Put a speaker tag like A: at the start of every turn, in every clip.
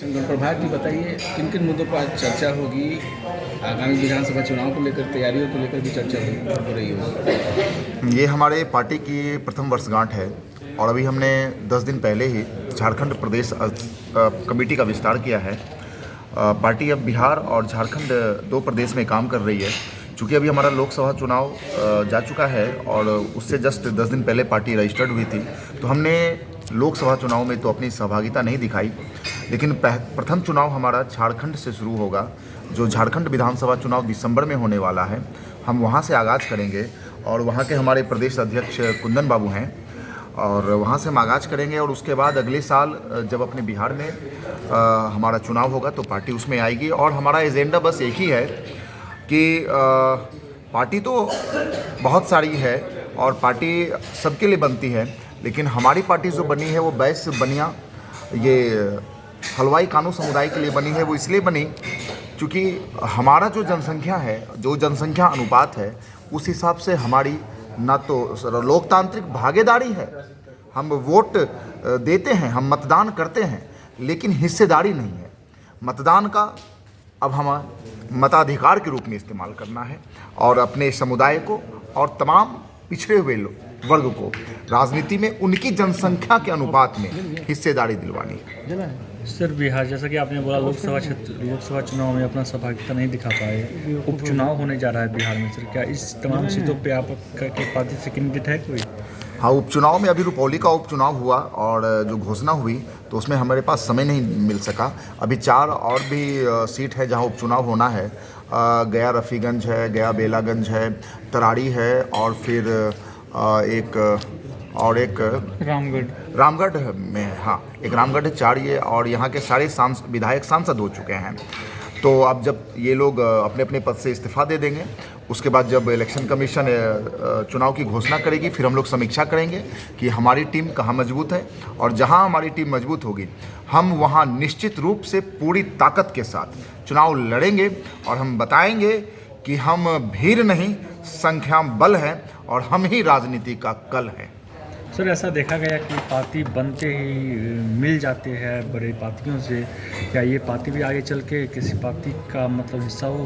A: प्रभात जी बताइए, किन किन मुद्दों पर आज चर्चा होगी? आगामी विधानसभा चुनाव को लेकर, तैयारियों को लेकर भी चर्चा हो रही होगी।
B: ये हमारे पार्टी की प्रथम वर्षगांठ है और अभी हमने 10 दिन पहले ही झारखंड प्रदेश कमेटी का विस्तार किया है। पार्टी अब बिहार और झारखंड दो प्रदेश में काम कर रही है। चूँकि अभी हमारा लोकसभा चुनाव जा चुका है और उससे जस्ट 10 दिन पहले पार्टी रजिस्टर्ड हुई थी, तो हमने लोकसभा चुनाव में तो अपनी सहभागिता नहीं दिखाई, लेकिन प्रथम चुनाव हमारा झारखंड से शुरू होगा। जो झारखंड विधानसभा चुनाव दिसंबर में होने वाला है, हम वहाँ से आगाज़ करेंगे और वहाँ के हमारे प्रदेश अध्यक्ष कुंदन बाबू हैं और वहाँ से हम आगाज़ करेंगे। और उसके बाद अगले साल जब अपने बिहार में हमारा चुनाव होगा तो पार्टी उसमें आएगी। और हमारा एजेंडा बस एक ही है कि पार्टी तो बहुत सारी है और पार्टी सबके लिए बनती है, लेकिन हमारी पार्टी जो बनी है वो बैस बनिया ये हलवाई कानू समुदाय के लिए बनी है। वो इसलिए बनी क्योंकि हमारा जो जनसंख्या है, जो जनसंख्या अनुपात है, उस हिसाब से हमारी ना तो लोकतांत्रिक भागीदारी है, हम वोट देते हैं, हम मतदान करते हैं, लेकिन हिस्सेदारी नहीं है। मतदान का अब हमें मताधिकार के रूप में इस्तेमाल करना है और अपने समुदाय को और तमाम पिछड़े हुए वर्ग को राजनीति में उनकी जनसंख्या के अनुपात में हिस्सेदारी दिलवानी है।
C: सर, बिहार जैसा कि आपने बोला लोकसभा चुनाव में अपना सहभागिता नहीं दिखा पाए, उपचुनाव होने जा रहा है बिहार में। सर, क्या इस तमाम सीटों पे आपके पार्टी से कैंडिडेट है कोई?
B: हाँ, उपचुनाव में अभी रुपौली का उपचुनाव हुआ और जो घोषणा हुई तो उसमें हमारे पास समय नहीं मिल सका। अभी 4 और भी सीट है जहाँ उपचुनाव होना है। गया रफ़ीगंज है, गया बेलागंज है, तराड़ी है और फिर एक रामगढ़ में, हाँ एक रामगढ़ है। 4 ये और यहाँ के सारे विधायक सांसद हो चुके हैं। तो अब जब ये लोग अपने अपने पद से इस्तीफा दे देंगे, उसके बाद जब इलेक्शन कमीशन चुनाव की घोषणा करेगी, फिर हम लोग समीक्षा करेंगे कि हमारी टीम कहाँ मजबूत है और जहाँ हमारी टीम मजबूत होगी हम वहाँ निश्चित रूप से पूरी ताकत के साथ चुनाव लड़ेंगे और हम बताएंगे कि हम भीड़ नहीं, संख्या बल है और हम ही राजनीति का कल है।
C: सर, ऐसा देखा गया कि पार्टी बनते ही मिल जाते हैं बड़े पार्टियों से, क्या ये पार्टी भी आगे चल के किसी पार्टी का मतलब हिस्सा हो?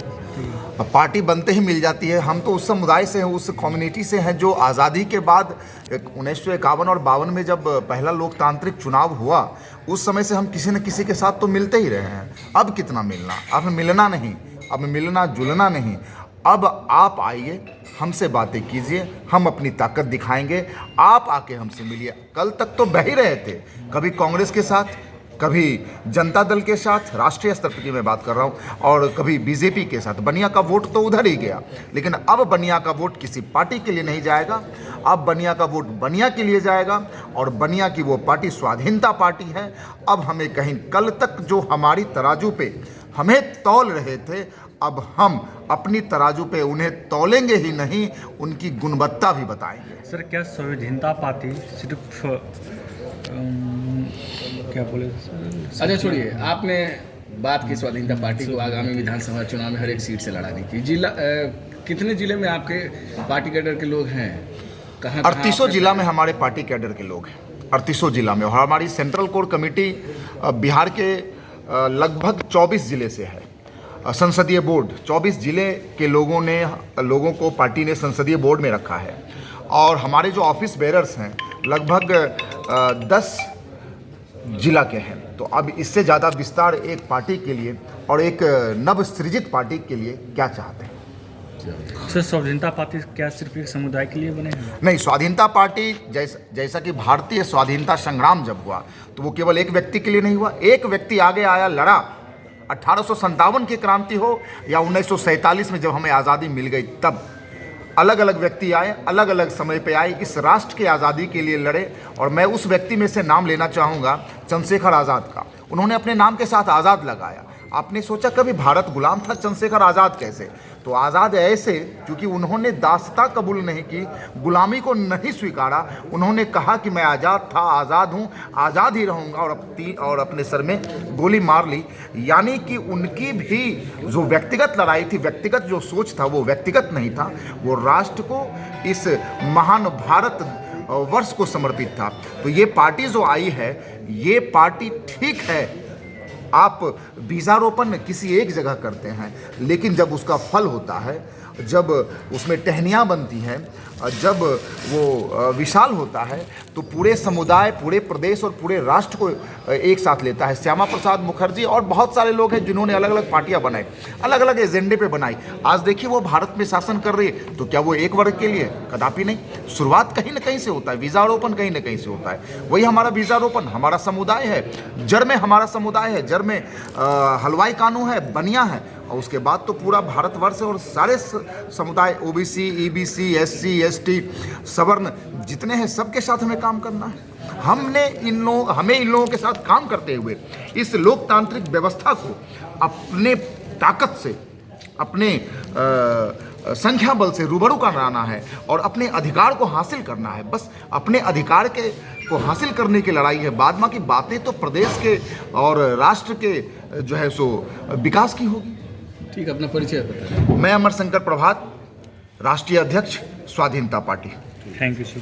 B: पार्टी बनते ही मिल जाती है। हम तो उस समुदाय से हैं, उस कम्युनिटी से हैं जो आज़ादी के बाद 1951 और 52 में जब पहला लोकतांत्रिक चुनाव हुआ, उस समय से हम किसी न किसी के साथ तो मिलते ही रहे हैं। अब कितना मिलना, अब मिलना नहीं, अब मिलना जुलना नहीं। अब आप आइए, हमसे बातें कीजिए, हम अपनी ताकत दिखाएंगे, आप आके हमसे मिलिए। कल तक तो बह ही रहे थे, कभी कांग्रेस के साथ, कभी जनता दल के साथ, राष्ट्रीय स्तर की मैं बात कर रहा हूँ, और कभी बीजेपी के साथ। बनिया का वोट तो उधर ही गया, लेकिन अब बनिया का वोट किसी पार्टी के लिए नहीं जाएगा। अब बनिया का वोट बनिया के लिए जाएगा और बनिया की वो पार्टी स्वाधीनता पार्टी है। अब हमें कहीं, कल तक जो हमारी तराजू पे हमें तौल रहे थे, अब हम अपनी तराजू पे उन्हें तौलेंगे ही नहीं, उनकी गुणवत्ता भी बताएंगे।
C: सर, क्या स्वाधीनता पार्टी सिर्फ क्या बोले?
A: अच्छा छोड़िए, आपने बात की स्वाधीनता पार्टी को आगामी विधानसभा चुनाव में हर एक सीट से लड़ाने की। कितने जिले में आपके पार्टी कैडर के लोग हैं? कहाँ?
B: 38 जिला में हमारे पार्टी कैडर के लोग हैं, 38 जिला में। और हमारी सेंट्रल कोर कमेटी बिहार के लगभग 24 जिले से है। संसदीय बोर्ड 24 जिले के लोगों को पार्टी ने संसदीय बोर्ड में रखा है। और हमारे जो ऑफिस बेरर्स हैं लगभग 10 जिला के हैं। तो अब इससे ज़्यादा विस्तार एक पार्टी के लिए और एक नव सृजित पार्टी के लिए क्या चाहते हैं?
C: सर, स्वाधीनता पार्टी क्या सिर्फ एक समुदाय के लिए बने हैं?
B: नहीं, स्वाधीनता पार्टी जैसा कि भारतीय स्वाधीनता संग्राम जब हुआ तो वो केवल एक व्यक्ति के लिए नहीं हुआ। एक व्यक्ति आगे आया, लड़ा। 1857 की क्रांति हो या 1947 में जब हमें आज़ादी मिल गई, तब अलग अलग व्यक्ति आए, अलग अलग समय पे आए, इस राष्ट्र की आज़ादी के लिए लड़े। और मैं उस व्यक्ति में से नाम लेना चाहूँगा चंद्रशेखर आज़ाद का। उन्होंने अपने नाम के साथ आज़ाद लगाया। आपने सोचा कभी भारत गुलाम था? चंद्रशेखर आज़ाद कैसे? तो आज़ाद ऐसे क्योंकि उन्होंने दासता कबूल नहीं की, गुलामी को नहीं स्वीकारा। उन्होंने कहा कि मैं आज़ाद था, आज़ाद हूँ, आज़ाद ही रहूँगा, और अपने सर में गोली मार ली। यानी कि उनकी भी जो व्यक्तिगत लड़ाई थी, व्यक्तिगत जो सोच था, वो व्यक्तिगत नहीं था, वो राष्ट्र को, इस महान भारत वर्ष को समर्पित था। तो ये पार्टी जो आई है, ये पार्टी ठीक है आप बीजारोपण किसी एक जगह करते हैं, लेकिन जब उसका फल होता है, जब उसमें टहनियाँ बनती हैं, जब वो विशाल होता है, तो पूरे समुदाय, पूरे प्रदेश और पूरे राष्ट्र को एक साथ लेता है। श्यामा प्रसाद मुखर्जी और बहुत सारे लोग हैं जिन्होंने अलग अलग पार्टियां बनाई, अलग अलग एजेंडे पे बनाई। आज देखिए वो भारत में शासन कर रही है, तो क्या वो एक वर्ग के लिए? कदापि नहीं। शुरुआत कहीं ना कहीं से होता है, बीजारोपण कहीं ना कहीं से होता है। वही हमारा बीजारोपण, हमारा समुदाय है, जड़ में हमारा समुदाय है, जड़ में हलवाई कानून है, बनिया है, और उसके बाद तो पूरा भारतवर्ष और सारे समुदाय, ओबीसी, ईबीसी, एससी, एसटी, सवर्ण जितने हैं, सबके साथ हमें काम करना है। हमें इन लोगों के साथ काम करते हुए इस लोकतांत्रिक व्यवस्था को अपने ताकत से, अपने संख्या बल से रूबरू कराना है और अपने अधिकार को हासिल करना है। बस अपने अधिकार को हासिल करने की लड़ाई है। बाद बाकी बातें तो प्रदेश के और राष्ट्र के जो है सो विकास की होगी।
A: ठीक, अपना परिचय बताएं।
B: मैं अमर शंकर प्रभात, राष्ट्रीय अध्यक्ष स्वाधीनता पार्टी।
C: Thank you sir.